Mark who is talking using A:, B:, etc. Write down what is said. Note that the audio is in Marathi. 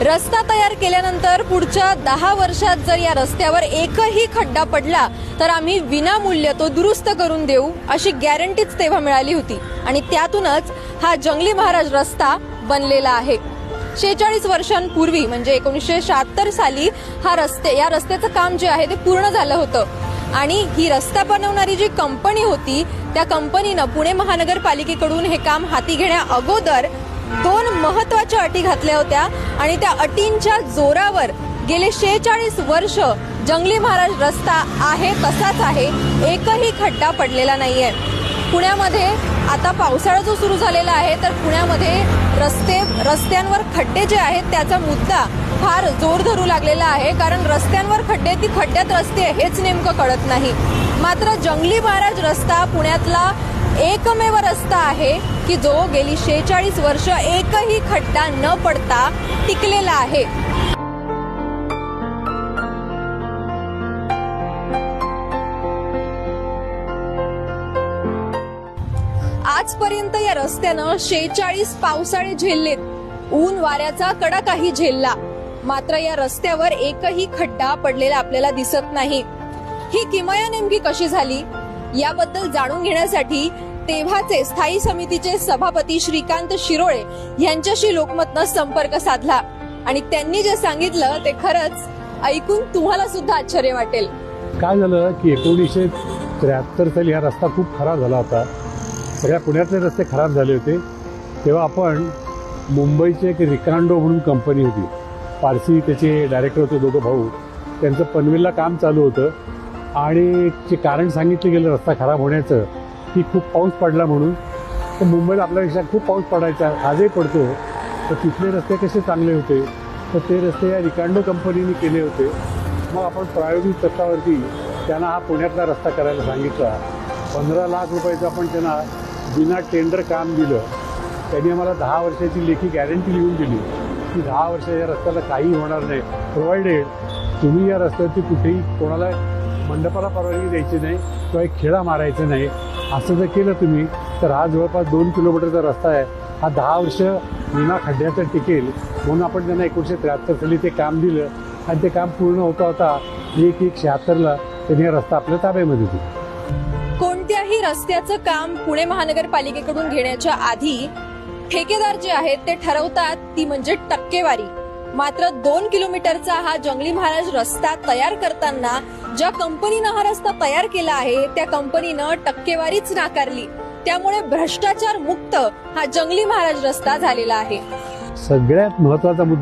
A: रस्ता तयार केल्यानंतर पुढच्या 10 वर्षात जर या रस्त्यावर एकही खड्डा पडला तर आम्ही विनामूल्य तो दुरुस्त करून देऊ अशी गॅरंटीच तेव्हा मिळाली होती आणि त्यातूनच हा जंगली महाराज रस्ता बनलेला आहे। 46 वर्षांपूर्वी म्हणजे 1976 साली या रस्त्याचं काम जे आहे ते पूर्ण झालं होतं आणि ही रस्ता बनवणारी जी कंपनी होती त्या कंपनीनं पुणे महानगरपालिकेकडून हे काम हाती घेण्या अगोदर 2 महत्वाच्या अटी घातल्या होत्या आणि त्या अटींच्या जोरावर गेले 46 वर्ष जंगली महाराज रस्ता आहे तसाच आहे, एकही खड्डा पडलेला नाहीये। पुण्यामध्ये आता पावसाळा जो सुरू झालेला आहे तर पुण्यामध्ये रस्त्यांवर खड्डे जे आहेत त्याचा मुद्दा फार जोर धरू लागलेला आहे, कारण रस्त्यांवर खड्डे ती खड्ड्यात रस्ते हेच नेमकं कळत नाही। मात्र जंगली महाराज रस्ता पुण्यातला एकमेव रस्ता आहे की जो गेली 46 वर्ष एकही खड्डा न पडता टिकलेला आहे। आजपर्यंत या रस्त्यानं 46 पावसाळे झेललेत, ऊन वाऱ्याचा कडाकाही झेलला, मात्र या रस्त्यावर एकही खड्डा पडलेला आपल्याला दिसत नाही। ही किमया नेमकी कशी झाली याबद्दल जाणून घेण्यासाठी तेव्हाचे स्थायी समितीचे सभापती श्रीकांत शिरोळे यांच्याशी लोकमतनं संपर्क साधला आणि त्यांनी जे सांगितलं ते खरंच ऐकून तुम्हाला सुद्धा आश्चर्य वाटेल।
B: काय झालं की 1973 साली हा रस्ता खूप खराब झाला होता, सगळ्या पुण्यातले रस्ते खराब झाले होते। तेव्हा आपण मुंबईचे एक रिकांडो म्हणून कंपनी होती, पारसी त्याचे डायरेक्टर होते, दोघं भाऊ, त्यांचं पनवेलला काम चालू होतं आणि जे कारण सांगितलं गेलं रस्ता खराब होण्याचं की खूप पाऊस पडला म्हणून, तर मुंबईला आपल्यापेक्षा खूप पाऊस पडायचा, आजही पडतो, तर तिथले रस्ते कसे चांगले होते तर ते रस्ते या रिकांडो कंपनीने केले होते। मग आपण प्रायोगिक तत्वावरती त्यांना हा पुण्यातला रस्ता करायला सांगितला। 15 लाख रुपयाचं आपण त्यांना बिना टेंडर काम दिलं। त्यांनी आम्हाला 10 वर्षाची लेखी गॅरंटी लिहून दिली की 10 वर्षाच्या रस्त्याला काही होणार नाही, प्रोव्हाइडेड तुम्ही या रस्त्यावरती कुठेही कोणाला मंडपाला परवानगी द्यायची नाही किंवा एक खेळा मारायचं नाही। असं जर केलं तुम्ही तर हा जवळपास 2 किलोमीटरचा रस्ता आहे, हा 10 वर्ष विना खड्ड्याचं टिकेल। म्हणून आपण त्यांना 1973 साली ते काम दिलं आणि ते काम पूर्ण होता 1/1/76ला त्यांनी हा रस्ता आपल्या ताब्यामध्ये दिला।
A: कोणत्याही रस्त्याचं काम पुणे महानगरपालिकेकडून घेण्याच्या आधी ठेकेदार जे आहेत ते ठरवतात ती म्हणजे टक्केवारी। मात्र 2 किलोमीटरचा हा जंगली महाराज रस्ता तयार करताना ज्या कंपनीनं हा रस्ता तयार केला आहे त्या कंपनीनं टक्केवारीच नाकारली, त्यामुळे भ्रष्टाचार मुक्त हा जंगली महाराज रस्ता झालेला आहे।
B: सगळ्यात महत्वाचा मुद्दा